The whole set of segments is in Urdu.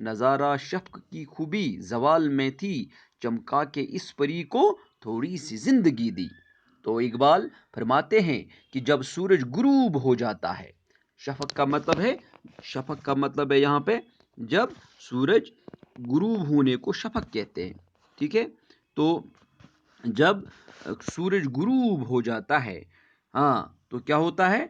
نظارہ شفق کی خوبی زوال میں تھی، چمکا کے اس پری کو تھوڑی سی زندگی دی۔ تو اقبال فرماتے ہیں کہ جب سورج غروب ہو جاتا ہے، شفق کا مطلب ہے یہاں پہ جب سورج غروب ہونے کو شفق کہتے ہیں، ٹھیک ہے۔ تو جب سورج غروب ہو جاتا ہے، ہاں، تو کیا ہوتا ہے؟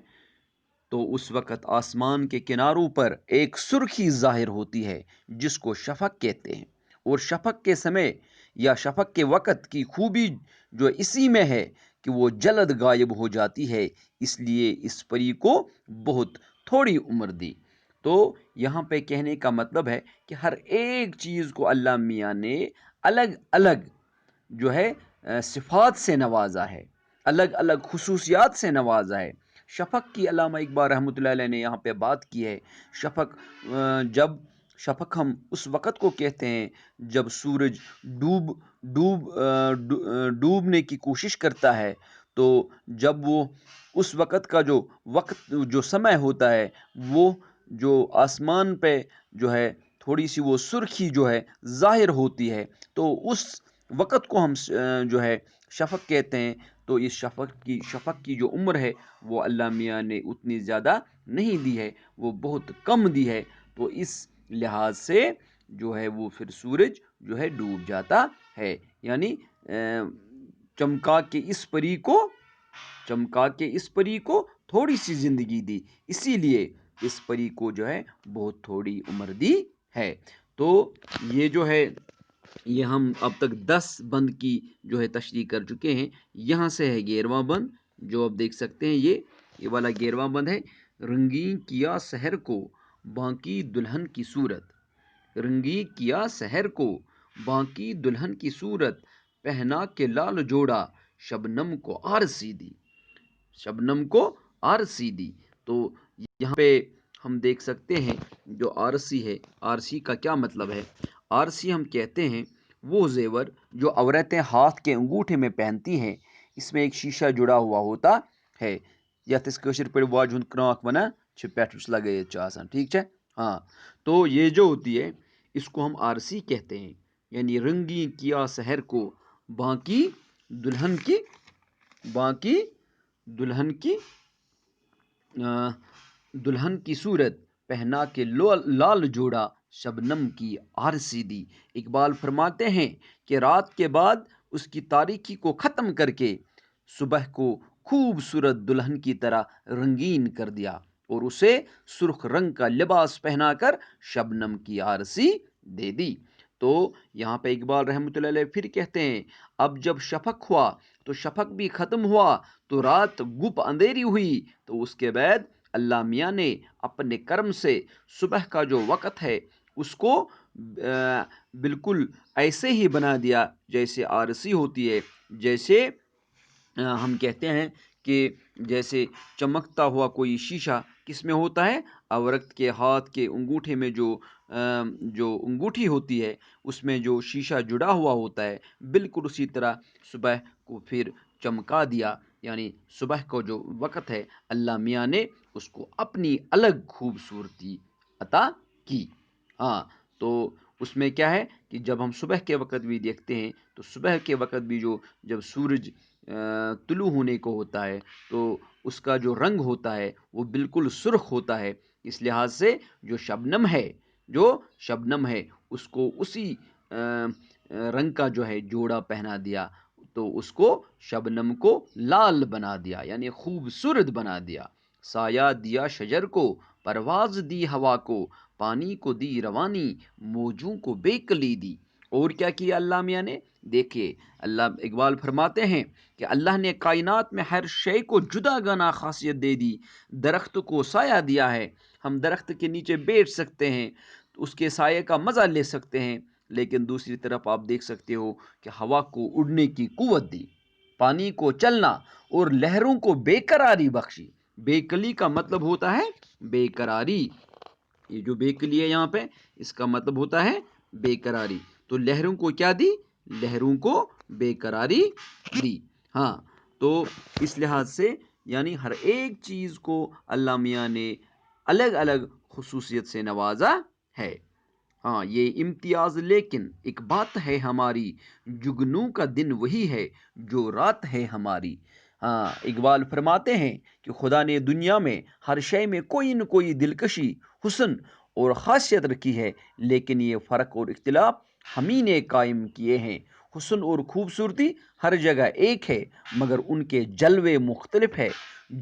تو اس وقت آسمان کے کناروں پر ایک سرخی ظاہر ہوتی ہے جس کو شفق کہتے ہیں، اور شفق کے سمے یا شفق کے وقت کی خوبی جو اسی میں ہے کہ وہ جلد غائب ہو جاتی ہے، اس لیے اس پری کو بہت تھوڑی عمر دی۔ تو یہاں پہ کہنے کا مطلب ہے کہ ہر ایک چیز کو اللہ میاں نے الگ الگ جو ہے صفات سے نوازا ہے، الگ الگ خصوصیات سے نوازا ہے۔ شفق کی علامہ اقبال رحمۃ اللہ علیہ نے یہاں پہ بات کی ہے۔ شفق ہم اس وقت کو کہتے ہیں جب سورج ڈوبنے کی کوشش کرتا ہے، تو جب وہ اس وقت کا جو سمے ہوتا ہے، وہ جو آسمان پہ جو ہے تھوڑی سی وہ سرخی جو ہے ظاہر ہوتی ہے، تو اس وقت کو ہم جو ہے شفق کہتے ہیں۔ تو اس شفق کی جو عمر ہے وہ اللہ میاں نے اتنی زیادہ نہیں دی ہے، وہ بہت کم دی ہے۔ تو اس لحاظ سے جو ہے وہ پھر سورج جو ہے ڈوب جاتا ہے، یعنی چمکا کے اس پری کو تھوڑی سی زندگی دی، اسی لیے اس پری کو جو ہے بہت تھوڑی عمر دی ہے۔ تو یہ جو ہے یہ ہم اب تک 10 بند کی جو ہے تشریح کر چکے ہیں۔ یہاں سے ہے 11واں بند، جو آپ دیکھ سکتے ہیں، یہ والا 11واں بند ہے۔ رنگیں کیا سحر کو باقی دلہن کی صورت، رنگیں کیا سحر کو باقی دلہن کی صورت، پہنا کے لال جوڑا شبنم کو آرسی دی، شبنم کو آرسی دی۔ تو یہاں پہ ہم دیکھ سکتے ہیں جو آرسی ہے، آرسی کا کیا مطلب ہے؟ آرسی ہم کہتے ہیں وہ زیور جو عورتیں ہاتھ کے انگوٹھے میں پہنتی ہیں، اس میں ایک شیشہ جڑا ہوا ہوتا ہے، یتھ اس کشر پہ واج ہند کرانک ونا چھ پیٹھس لگائت آسان، ٹھیک ہے۔ ہاں، تو یہ جو ہوتی ہے اس کو ہم آرسی کہتے ہیں، یعنی رنگی کیا سحر کو باقی دلہن کی صورت، پہنا کے لال جوڑا شبنم کی آرسی دی۔ اقبال فرماتے ہیں کہ رات کے بعد اس کی تاریکی کو ختم کر کے صبح کو خوبصورت دلہن کی طرح رنگین کر دیا، اور اسے سرخ رنگ کا لباس پہنا کر شبنم کی آرسی دے دی۔ تو یہاں پہ اقبال رحمۃ اللہ علیہ پھر کہتے ہیں، اب جب شفق ہوا تو شفق بھی ختم ہوا، تو رات گپ اندھیری ہوئی، تو اس کے بعد اللہ میاں نے اپنے کرم سے صبح کا جو وقت ہے اس کو بالکل ایسے ہی بنا دیا جیسے آرسی ہوتی ہے، جیسے ہم کہتے ہیں کہ جیسے چمکتا ہوا کوئی شیشہ کس میں ہوتا ہے؟ عورت کے ہاتھ کے انگوٹھے میں جو انگوٹھی ہوتی ہے اس میں جو شیشہ جڑا ہوا ہوتا ہے، بالکل اسی طرح صبح کو پھر چمکا دیا، یعنی صبح کو جو وقت ہے اللہ میاں نے اس کو اپنی الگ خوبصورتی عطا کی۔ ہاں، تو اس میں کیا ہے کہ جب ہم صبح کے وقت بھی دیکھتے ہیں تو صبح کے وقت بھی جب سورج طلوع ہونے کو ہوتا ہے تو اس کا جو رنگ ہوتا ہے وہ بالکل سرخ ہوتا ہے، اس لحاظ سے جو شبنم ہے اس کو اسی رنگ کا جو ہے جوڑا پہنا دیا، تو اس کو شبنم کو لال بنا دیا، یعنی خوبصورت بنا دیا۔ سایہ دیا شجر کو، پرواز دی ہوا کو، پانی کو دی روانی، موجوں کو بے کلی دی۔ اور کیا کیا اللہ میاں نے؟ دیکھیے، اللہ اقبال فرماتے ہیں کہ اللہ نے کائنات میں ہر شے کو جدا گانا خاصیت دے دی۔ درخت کو سایہ دیا ہے، ہم درخت کے نیچے بیٹھ سکتے ہیں، اس کے سائے کا مزہ لے سکتے ہیں، لیکن دوسری طرف آپ دیکھ سکتے ہو کہ ہوا کو اڑنے کی قوت دی، پانی کو چلنا اور لہروں کو بے قراری بخشی۔ بے کلی کا مطلب ہوتا ہے بے قراری، یہ جو بے کلی ہے یہاں پہ اس کا مطلب ہوتا ہے بے قراری۔ تو لہروں کو کیا دی؟ لہروں کو بے قراری دی۔ ہاں، تو اس لحاظ سے یعنی ہر ایک چیز کو اللہ میاں نے الگ الگ خصوصیت سے نوازا ہے۔ ہاں یہ امتیاز، لیکن ایک بات ہے ہماری، جگنو کا دن وہی ہے جو رات ہے ہماری۔ ہاں اقبال فرماتے ہیں کہ خدا نے دنیا میں ہر شے میں کوئی نہ کوئی دلکشی، حسن اور خاصیت رکھی ہے، لیکن یہ فرق اور اختلاف ہمیں نے قائم کیے ہیں۔ حسن اور خوبصورتی ہر جگہ ایک ہے، مگر ان کے جلوے مختلف ہے۔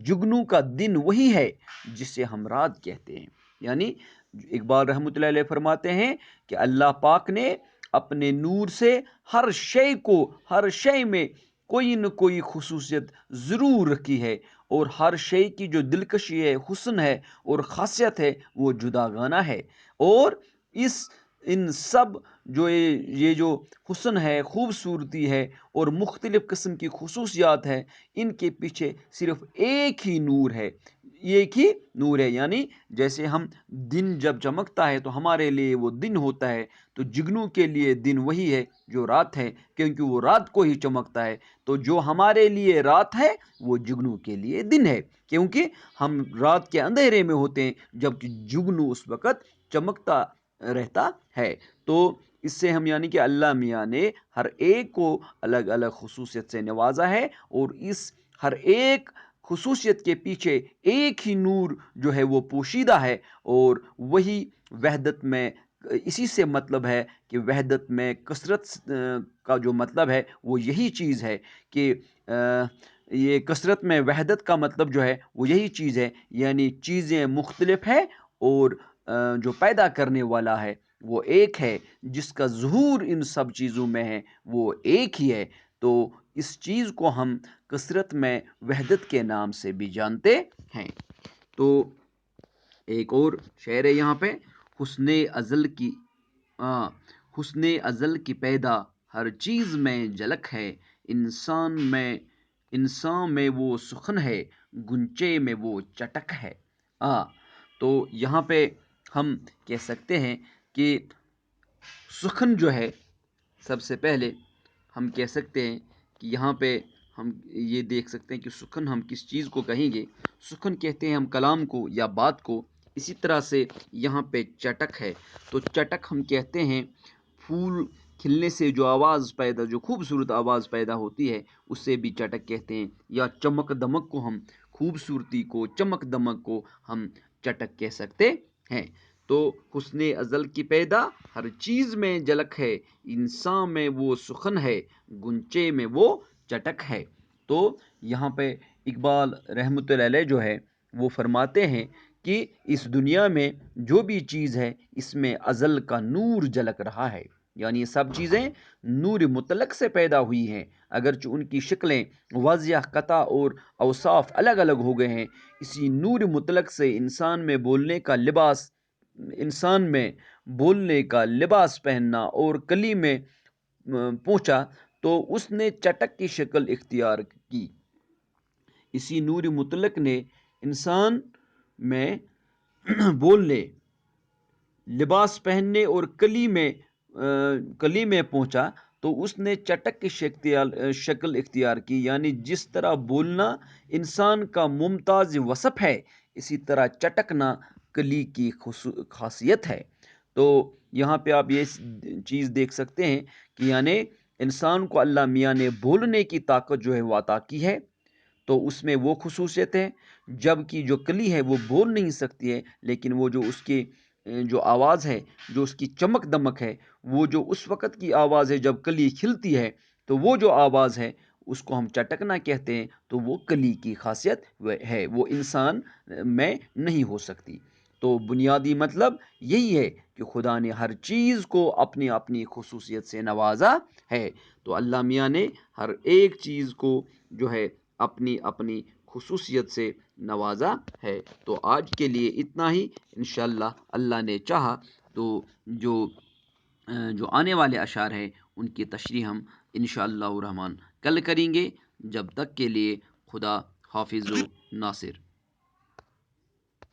جگنو کا دن وہی ہے جسے ہم رات کہتے ہیں۔ یعنی اقبال رحمۃ اللہ علیہ فرماتے ہیں کہ اللہ پاک نے اپنے نور سے ہر شے میں کوئی نہ کوئی خصوصیت ضرور رکھی ہے، اور ہر شے کی جو دلکشی ہے، حسن ہے اور خاصیت ہے، وہ جداگانہ ہے۔ اور ان سب یہ جو حسن ہے، خوبصورتی ہے اور مختلف قسم کی خصوصیات ہے، ان کے پیچھے صرف ایک ہی نور ہے، یعنی جیسے ہم دن جب چمکتا ہے تو ہمارے لیے وہ دن ہوتا ہے، تو جگنو کے لیے دن وہی ہے جو رات ہے، کیونکہ وہ رات کو ہی چمکتا ہے۔ تو جو ہمارے لیے رات ہے وہ جگنو کے لیے دن ہے، کیونکہ ہم رات کے اندھیرے میں ہوتے ہیں، جبکہ جگنو اس وقت چمکتا رہتا ہے۔ تو اس سے ہم یعنی کہ اللہ میاں نے ہر ایک کو الگ الگ خصوصیت سے نوازا ہے، اور اس ہر ایک خصوصیت کے پیچھے ایک ہی نور جو ہے وہ پوشیدہ ہے، اور وہی وحدت میں، اسی سے مطلب ہے کہ وحدت میں کثرت کا جو مطلب ہے وہ یہی چیز ہے کہ یہ کثرت میں وحدت کا مطلب جو ہے وہ یہی چیز ہے، یعنی چیزیں مختلف ہے اور جو پیدا کرنے والا ہے وہ ایک ہے، جس کا ظہور ان سب چیزوں میں ہے وہ ایک ہی ہے۔ تو اس چیز کو ہم کثرت میں وحدت کے نام سے بھی جانتے ہیں۔ تو ایک اور شعر ہے یہاں پہ، حسن ازل کی پیدا ہر چیز میں جھلک ہے، انسان میں وہ سخن ہے، گنچے میں وہ چٹک ہے۔ تو یہاں پہ ہم کہہ سکتے ہیں کہ سخن جو ہے، سب سے پہلے ہم کہہ سکتے ہیں کہ یہاں پہ ہم یہ دیکھ سکتے ہیں کہ سخن ہم کس چیز کو کہیں گے۔ سخن کہتے ہیں ہم کلام کو یا بات کو۔ اسی طرح سے یہاں پہ چٹک ہے، تو چٹک ہم کہتے ہیں پھول کھلنے سے جو خوبصورت آواز پیدا ہوتی ہے، اس سے بھی چٹک کہتے ہیں، یا چمک دمک کو ہم خوبصورتی کو، چمک دمک کو ہم چٹک کہہ سکتے ہیں۔ تو حسن ازل کی پیدا ہر چیز میں جھلک ہے، انسان میں وہ سخن ہے، گنچے میں وہ چٹک ہے۔ تو یہاں پہ اقبال رحمۃ اللہ علیہ جو ہے وہ فرماتے ہیں کہ اس دنیا میں جو بھی چیز ہے، اس میں ازل کا نور جھلک رہا ہے، یعنی یہ سب چیزیں نور مطلق سے پیدا ہوئی ہیں، اگرچہ ان کی شکلیں واضح، قطع اور اوصاف الگ الگ ہو گئے ہیں۔ اسی نور مطلق سے انسان میں بولنے کا لباس پہننا اور کلی میں پہنچا تو اس نے چٹک کی شکل اختیار کی۔ اسی نور مطلق نے انسان میں بولنے، لباس پہننے اور کلی میں پہنچا تو اس نے چٹک کی شکل اختیار کی، یعنی جس طرح بولنا انسان کا ممتاز وصف ہے، اسی طرح چٹکنا کلی کی خاصیت ہے۔ تو یہاں پہ آپ یہ چیز دیکھ سکتے ہیں کہ یعنی انسان کو اللہ میاں نے بولنے کی طاقت جو ہے وہ عطا کی ہے، تو اس میں وہ خصوصیت ہے، جبکہ جو کلی ہے وہ بول نہیں سکتی ہے، لیکن وہ جو اس کی جو آواز ہے، جو اس کی چمک دمک ہے، وہ جو اس وقت کی آواز ہے جب کلی کھلتی ہے، تو وہ جو آواز ہے اس کو ہم چٹکنا کہتے ہیں۔ تو وہ کلی کی خاصیت ہے، وہ انسان میں نہیں ہو سکتی۔ تو بنیادی مطلب یہی ہے کہ خدا نے ہر چیز کو اپنی اپنی خصوصیت سے نوازا ہے۔ تو اللہ میاں نے ہر ایک چیز کو جو ہے اپنی اپنی خصوصیت سے نوازا ہے۔ تو آج کے لیے اتنا ہی، انشاءاللہ اللہ نے چاہا تو جو آنے والے اشعار ہیں ان کی تشریح ہم انشاءاللہ الرحمن کل کریں گے۔ جب تک کے لیے خدا حافظ و ناصر۔